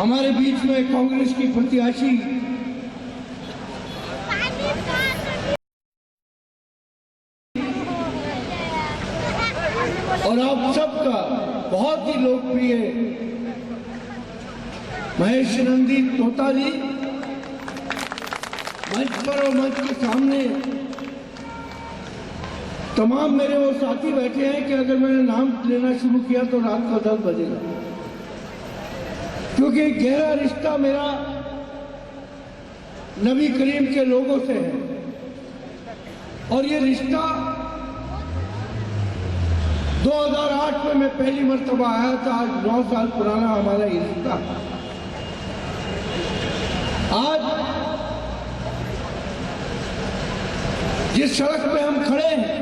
हमारे बीच में कांग्रेस की प्रत्याशी और आप सबका बहुत ही लोकप्रिय महेश नंदी तोता जी मंच पर और मंच के सामने तमाम मेरे वो साथी बैठे हैं कि अगर मैंने नाम लेना शुरू किया तो रात को 10 बजेगा, क्योंकि गहरा रिश्ता मेरा नबी करीम के लोगों से है। और ये रिश्ता 2008 में मैं पहली मर्तबा आया था, आज 9 साल पुराना हमारा ये रिश्ता। आज जिस सड़क पे हम खड़े हैं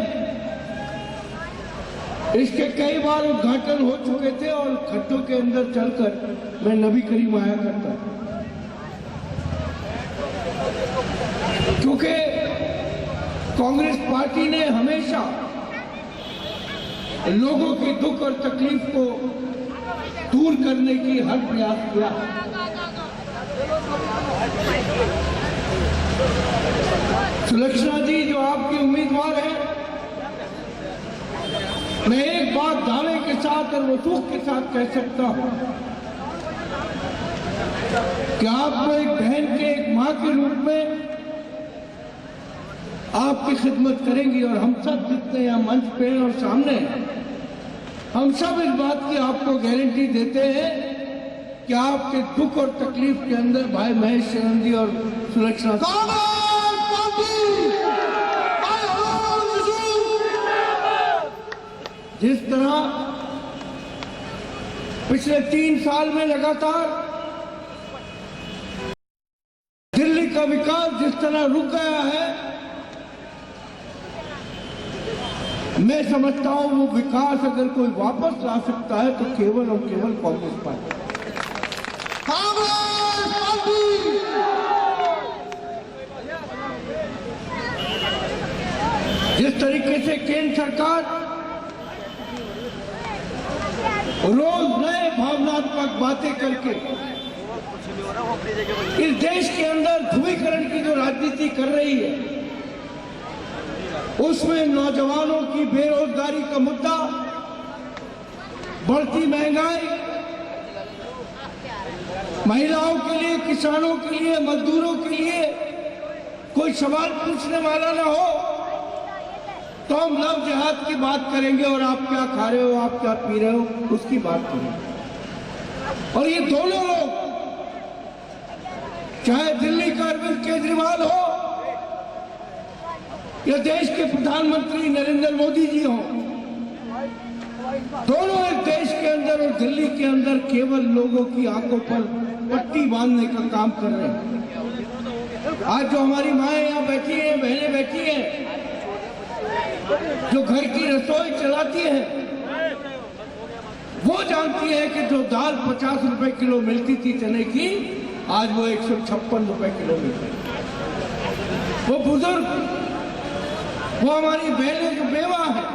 इसके कई बार उद्घाटन हो चुके थे और खड्डों के अंदर चलकर मैं नबी करीम आया करता, क्योंकि कांग्रेस पार्टी ने हमेशा लोगों की दुख और तकलीफ को दूर करने की हर प्रयास किया। सुलक्षणा जी जो आपकी उम्मीदवार है, मैं एक बात दावे के साथ और वसूख के साथ कह सकता हूं कि आपको एक बहन के, एक मां के रूप में आपकी खिदमत करेंगी। और हम सब जितने यहाँ मंच पे और सामने हैं, हम सब इस बात की आपको गारंटी देते हैं कि आपके दुख और तकलीफ के अंदर भाई महेश नंदी और सुलक्षणा जिस तरह पिछले 3 साल में लगातार दिल्ली का विकास जिस तरह रुक गया है, मैं समझता हूं वो विकास अगर कोई वापस ला सकता है तो केवल और केवल कांग्रेस पार्टी। जिस तरीके से केंद्र सरकार रोज नए भावनात्मक बातें करके इस देश के अंदर ध्रुवीकरण की जो राजनीति कर रही है, उसमें नौजवानों की बेरोजगारी का मुद्दा, बढ़ती महंगाई, महिलाओं के लिए, किसानों के लिए, मजदूरों के लिए कोई सवाल पूछने वाला ना हो तो हम लव जिहाद की बात करेंगे और आप क्या खा रहे हो, आप क्या पी रहे हो, उसकी बात करेंगे। और ये दोनों लोग, चाहे दिल्ली का अरविंद केजरीवाल हो या देश के प्रधानमंत्री नरेंद्र मोदी जी हो, दोनों इस देश के अंदर और दिल्ली के अंदर केवल लोगों की आंखों पर पट्टी बांधने का काम कर रहे हैं। आज जो हमारी माएं यहाँ बैठी हैं, बहनें बैठी हैं, जो घर की रसोई चलाती है, वो जानती है कि जो दाल 50 रुपए किलो मिलती थी चने की, आज वो 156 रुपए किलो मिलती है। वो बुजुर्ग, वो हमारी बहनें जो बेवा है,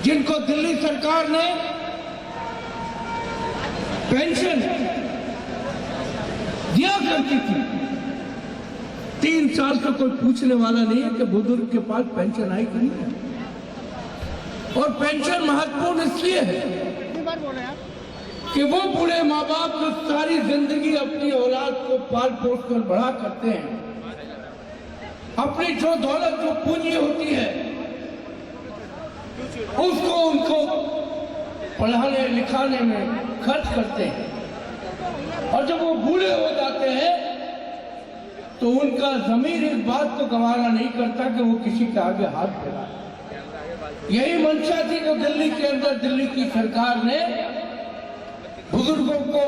जिनको दिल्ली सरकार ने पेंशन दिया करती थी, 3 साल से कोई पूछने वाला नहीं है कि बुजुर्ग के पास पेंशन आई कि नहीं। और पेंशन महत्वपूर्ण इसलिए है कि वो बूढ़े माँ बाप जो सारी जिंदगी अपनी औलाद को पाल पोस कर बड़ा करते हैं, अपनी जो दौलत, जो पूंजी होती है, उसको उनको पढ़ाने लिखाने में खर्च करते हैं। और जब वो बूढ़े हो जाते हैं तो उनका ज़मीर इस बात को गवारा नहीं करता कि वो किसी के आगे हाथ फैलाए। यही मंशा थी जो दिल्ली के अंदर दिल्ली की सरकार ने बुजुर्गों को,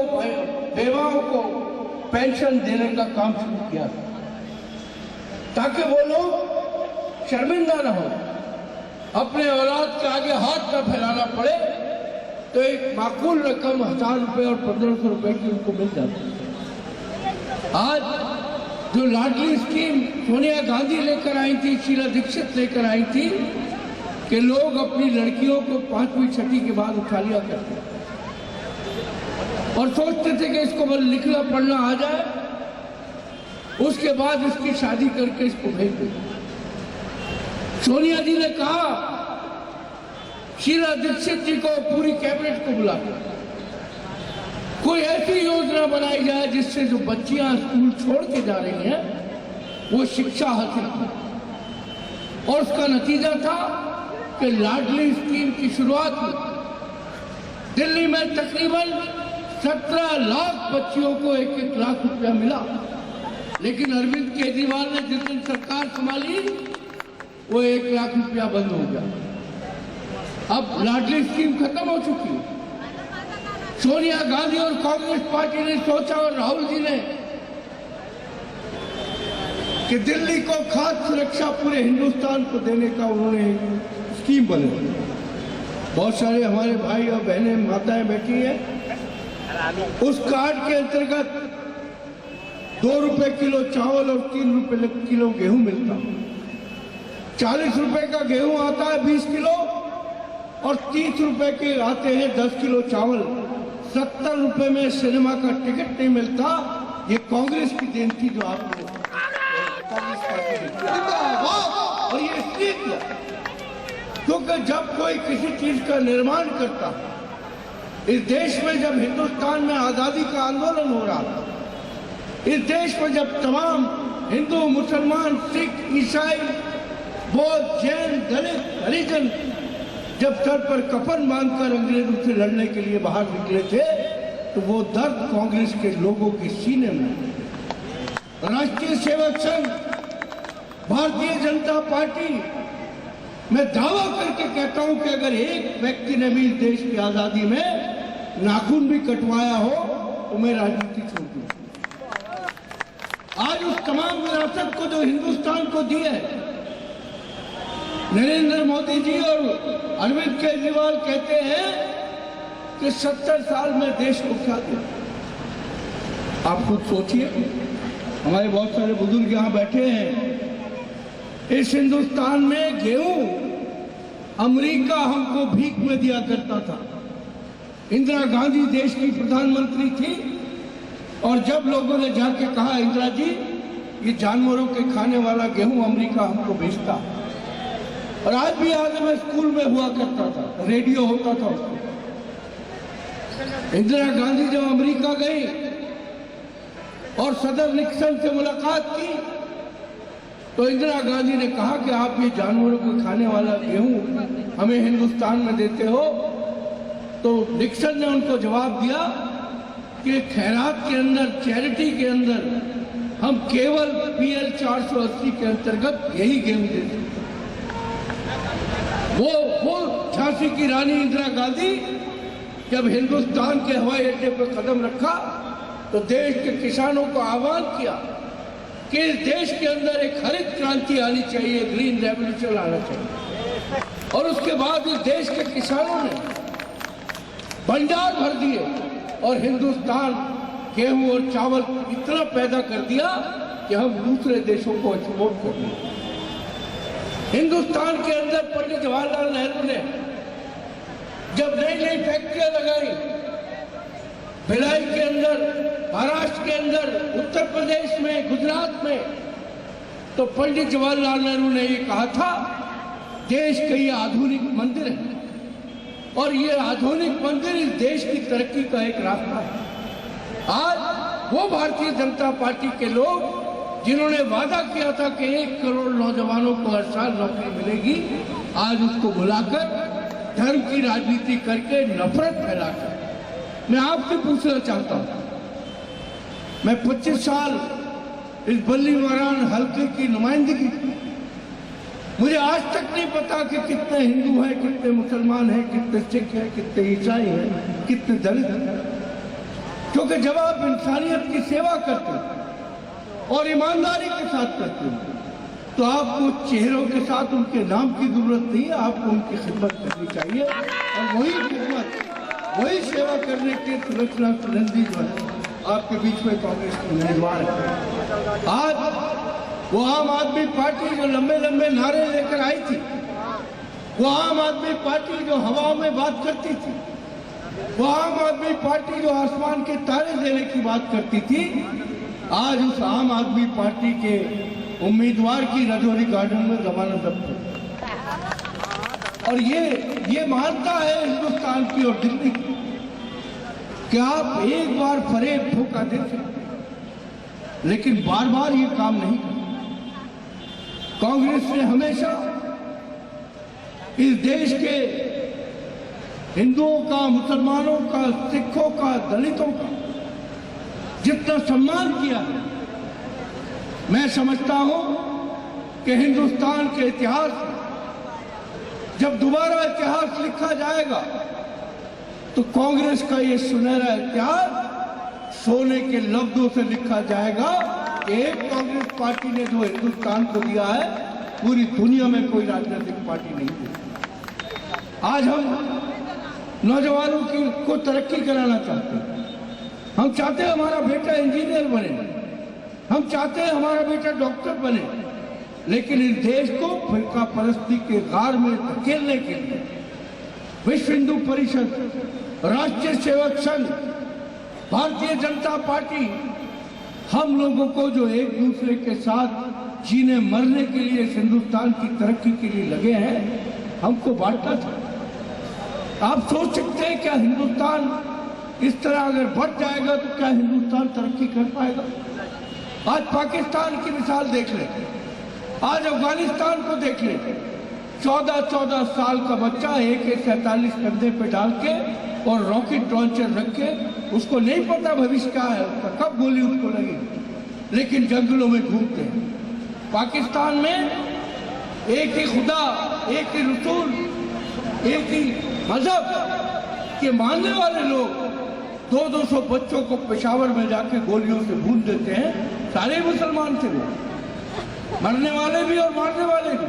बेवाओं को पेंशन देने का काम शुरू किया था, ताकि वो लोग शर्मिंदा न हो, अपने औलाद के आगे हाथ न फैलाना पड़े, तो एक माकूल रकम 1000 रुपये और 1500 रुपये की उनको मिल जाती है। आज जो लाडली स्कीम सोनिया गांधी लेकर आई थी, शीला दीक्षित लेकर आई थी, कि लोग अपनी लड़कियों को 5वीं 6वीं के बाद उठा लिया करते, और सोचते थे कि इसको बस लिखना पढ़ना आ जाए, उसके बाद इसकी शादी करके इसको भेज दें। सोनिया जी ने कहा शीला दीक्षित जी को, पूरी कैबिनेट को बुला कोई ऐसी योजना बनाई जाए जिससे जो बच्चियां स्कूल छोड़ के जा रही हैं वो शिक्षा हासिल की। और उसका नतीजा था कि लाडली स्कीम की शुरुआत हुई। दिल्ली में तकरीबन 17 लाख बच्चियों को 1-1 लाख रुपया मिला। लेकिन अरविंद केजरीवाल ने जिस दिन सरकार संभाली वो 1 लाख रुपया बंद हो गया। अब लाडली स्कीम खत्म हो चुकी है। सोनिया गांधी और कांग्रेस पार्टी ने सोचा, और राहुल जी ने, कि दिल्ली को खाद्य सुरक्षा पूरे हिंदुस्तान को देने का उन्होंने स्कीम बनाई। बहुत सारे हमारे भाई और बहनें माताएं बैठी हैं। उस कार्ड के अंतर्गत 2 रुपए किलो चावल और 3 रुपए किलो गेहूं मिलता। 40 रुपए का गेहूं आता है 20 किलो, और 30 रुपए के आते हैं 10 किलो चावल। 70 रुपए में सिनेमा का टिकट नहीं मिलता। ये कांग्रेस की देन थी जो आपने कांग्रेस पार्टी ने किया। और ये इसलिए किया क्योंकि जब कोई किसी चीज का निर्माण करता, इस देश में जब हिंदुस्तान में आजादी का आंदोलन हो रहा था, इस देश में जब तमाम हिंदू, मुसलमान, सिख, ईसाई, बौद्ध, जैन, दलित, हरिजन जब सर पर कफन बांधकर अंग्रेजों से लड़ने के लिए बाहर निकले थे, तो वो दर्द कांग्रेस के लोगों के सीने में। राष्ट्रीय सेवक संघ, भारतीय जनता पार्टी, मैं दावा करके कहता हूं कि अगर एक व्यक्ति ने भी इस देश की आजादी में नाखून भी कटवाया हो तो मैं राजनीति छोड़ दूं। आज उस तमाम विरासत को जो हिंदुस्तान को दी है, नरेंद्र मोदी जी और अरविंद केजरीवाल कहते हैं कि 70 साल में देश को क्या दिया। आप खुद सोचिए, हमारे बहुत सारे बुजुर्ग यहाँ बैठे हैं। इस हिंदुस्तान में गेहूं अमेरिका हमको भीख में दिया करता था। इंदिरा गांधी देश की प्रधानमंत्री थी, और जब लोगों ने जाके कहा इंदिरा जी ये जानवरों के खाने वाला गेहूं अमेरिका हमको भेजता, और आज भी याद है मैं स्कूल में हुआ करता था, रेडियो होता था उसको। इंदिरा गांधी जब अमेरिका गई और सदर निक्सन से मुलाकात की, तो इंदिरा गांधी ने कहा कि आप ये जानवरों को खाने वाला गेहूं हमें हिंदुस्तान में देते हो। तो निक्सन ने उनको जवाब दिया कि खैरात के अंदर, चैरिटी के अंदर हम केवल PL 480 के अंतर्गत यही गेहूं देते। वो झांसी की रानी इंदिरा गांधी जब हिंदुस्तान के हवाई अड्डे पर कदम रखा तो देश के किसानों को आह्वान किया कि इस देश के अंदर एक हरित क्रांति आनी चाहिए, ग्रीन रेवोल्यूशन आना चाहिए। और उसके बाद इस देश के किसानों ने भंडार भर दिए और हिंदुस्तान गेहूं और चावल इतना पैदा कर दिया कि हम दूसरे देशों को एक्सपोर्ट कर दिए। हिंदुस्तान के अंदर पंडित जवाहरलाल नेहरू ने जब नई नई फैक्ट्रियां लगाई, भिलाई के अंदर, महाराष्ट्र के अंदर, उत्तर प्रदेश में, गुजरात में, तो पंडित जवाहरलाल नेहरू ने ये कहा था देश के ये आधुनिक मंदिर है, और ये आधुनिक मंदिर इस देश की तरक्की का एक रास्ता है। आज वो भारतीय जनता पार्टी के लोग जिन्होंने वादा किया था कि 1 करोड़ नौजवानों को हर साल नौकरी मिलेगी, आज उसको बुलाकर धर्म की राजनीति करके, नफरत फैलाकर, मैं आपसे पूछना चाहता हूं, मैं 25 साल इस बल्ली मारान हल्के की नुमाइंदगी की, मुझे आज तक नहीं पता कि कितने हिंदू हैं, कितने मुसलमान हैं, कितने सिख हैं, कितने ईसाई हैं, कितने दलित हैं। क्योंकि जब आप इंसानियत की सेवा करते हैं और ईमानदारी के साथ करते हैं तो आपको चेहरों के साथ उनके नाम की जरूरत नहीं है, आपको उनकी खिदमत करनी चाहिए। और वही खिदमत, वही सेवा करने की सुलक्षणा सुगंधी जो है आपके बीच में कांग्रेस की उम्मीदवार है। आज वो आम आदमी पार्टी जो लंबे लंबे नारे लेकर आई थी, वो आम आदमी पार्टी जो हवाओं में बात करती थी, वो आम आदमी पार्टी जो आसमान के तारे देने की बात करती थी, आज उस आम आदमी पार्टी के उम्मीदवार की रजौरी गार्डन में जमानत जब्त है। और ये मानता है हिंदुस्तान की और दिल्ली की कि आप एक बार फरेब धोखा दे सकते, लेकिन बार बार ये काम नहीं करते। कांग्रेस ने हमेशा इस देश के हिंदुओं का, मुसलमानों का, सिखों का, दलितों का जितना सम्मान किया, मैं समझता हूं कि हिंदुस्तान के इतिहास में जब दोबारा इतिहास लिखा जाएगा तो कांग्रेस का ये सुनहरा इतिहास सोने के लफ्जों से लिखा जाएगा कि एक कांग्रेस पार्टी ने जो हिंदुस्तान को दिया है, पूरी दुनिया में कोई राजनीतिक पार्टी नहीं दी। आज हम नौजवानों को तरक्की कराना चाहते हैं। हम चाहते हैं हमारा बेटा इंजीनियर बने, हम चाहते हैं हमारा बेटा डॉक्टर बने, लेकिन इस देश को फिरका परस्ती के गार में धकेलने के लिए विश्व हिंदू परिषद, राष्ट्रीय सेवक संघ, भारतीय जनता पार्टी, हम लोगों को जो एक दूसरे के साथ जीने मरने के लिए, हिंदुस्तान की तरक्की के लिए लगे हैं, हमको बांटना था। आप सोच सकते हैं क्या हिंदुस्तान इस तरह अगर बढ़ जाएगा तो क्या हिंदुस्तान तरक्की कर पाएगा? आज पाकिस्तान की मिसाल देख लें, आज अफगानिस्तान को देख लें। 14-14 साल का बच्चा AK-47 कंधे पे डाल के और रॉकेट लॉन्चर रख के, उसको नहीं पता भविष्य क्या है उसका, कब गोली उसको लगी, लेकिन जंगलों में घूमते हैं। पाकिस्तान में एक ही खुदा, एक ही रसूल, एक ही मजहब के मानने वाले लोग 200 बच्चों को पेशावर में जाके गोलियों से भून देते हैं। सारे मुसलमान थे वो, मरने वाले भी और मारने वाले भी।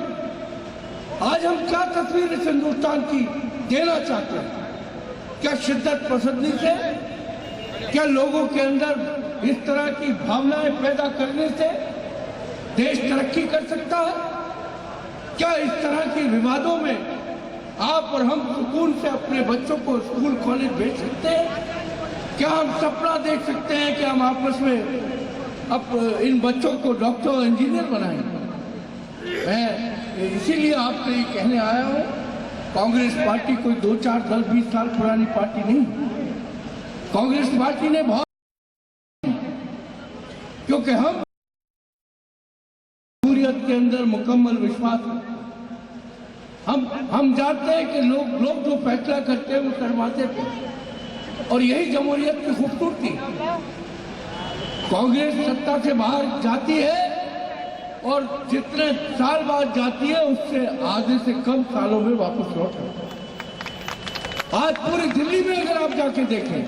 आज हम क्या तस्वीर इस हिंदुस्तान की देना चाहते हैं? क्या शिद्दत पसंदी से, क्या लोगों के अंदर इस तरह की भावनाएं पैदा करने से देश तरक्की कर सकता है? क्या इस तरह के विवादों में आप और हम सुकून से अपने बच्चों को स्कूल कॉलेज भेज सकते हैं? क्या हम सपना देख सकते हैं कि हम आपस में अब इन बच्चों को डॉक्टर और इंजीनियर बनाएंगे? मैं इसीलिए आपसे ये कहने आया हूँ, कांग्रेस पार्टी कोई 2, 4, 10, 20 साल पुरानी पार्टी नहीं। कांग्रेस पार्टी ने बहुत, क्योंकि हम जमहूरियत के अंदर मुकम्मल विश्वास है। हम जानते हैं कि लोग जो फैसला करते हैं वो करवाते थे, और यही जमहूरियत की खूबसूरती। कांग्रेस सत्ता से बाहर जाती है और जितने साल बाद जाती है उससे आधे से कम सालों में वापस लौट आती है। आज पूरी दिल्ली में अगर आप जाके देखें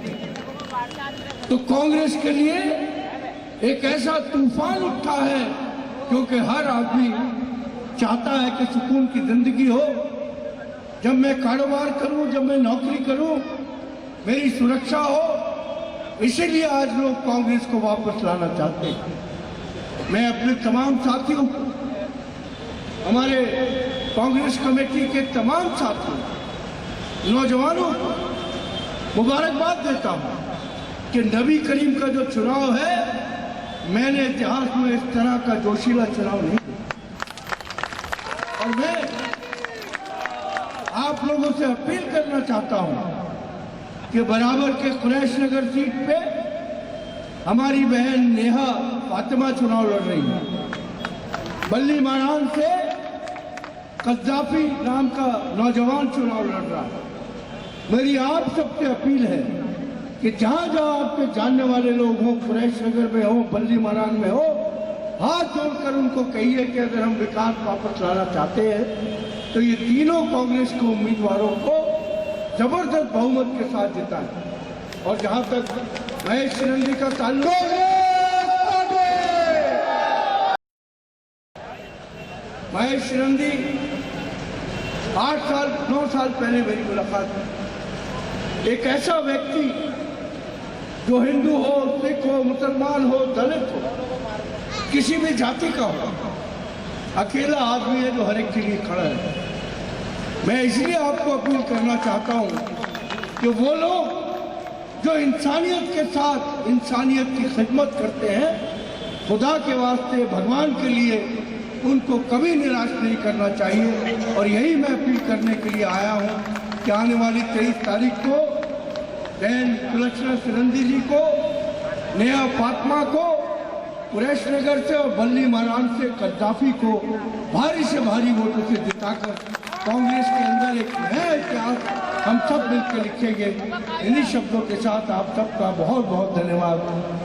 तो कांग्रेस के लिए एक ऐसा तूफान उठा है, क्योंकि हर आदमी चाहता है कि सुकून की जिंदगी हो। जब मैं कारोबार करूं, जब मैं नौकरी करूं, मेरी सुरक्षा हो, इसीलिए आज लोग कांग्रेस को वापस लाना चाहते हैं। मैं अपने तमाम साथियों को, हमारे कांग्रेस कमेटी के तमाम साथियों, नौजवानों को मुबारकबाद देता हूं कि नबी करीम का जो चुनाव है, मैंने इतिहास में इस तरह का जोशीला चुनाव नहीं देखा। और मैं आप लोगों से अपील करना चाहता हूं कि बराबर के कुरैश नगर सीट पे हमारी बहन नेहा फातिमा चुनाव लड़ रही है। बल्ली मारान से कद्दाफी नाम का नौजवान चुनाव लड़ रहा है। मेरी आप सबसे अपील है कि जहां जहां आपके जानने वाले लोग हों, कुरैश नगर में हो, बल्ली मारान में हो, हाथ जोड़कर उनको कहिए कि अगर हम विकास वापस लाना चाहते हैं तो ये तीनों कांग्रेस के उम्मीदवारों को जबरदस्त बहुमत के साथ जिताएं। और जहां तक महेश शिरंदी का ताल्लुक है, महेश शिरंदी 9 साल पहले मेरी मुलाकात हुई। एक ऐसा व्यक्ति जो हिंदू हो, सिख हो, मुसलमान हो, दलित हो, किसी भी जाति का हो, अकेला आदमी है जो हर एक के लिए खड़ा है। मैं इसलिए आपको अपील करना चाहता हूं कि कि वो लोग जो इंसानियत के साथ इंसानियत की खिदमत करते हैं, खुदा के वास्ते, भगवान के लिए, उनको कभी निराश नहीं करना चाहिए। और यही मैं अपील करने के लिए आया हूँ कि आने वाली 23 तारीख को बहन सुलक्षणा सिरंदी जी को, नेहा फातिमा को कुरैश नगर से और बल्ली मारान से कद्दाफी को भारी से भारी वोटों से जिताकर कांग्रेस के अंदर एक नया इतिहास हम सब मिलकर लिखेंगे। इन्हीं शब्दों के साथ आप सबका बहुत बहुत धन्यवाद।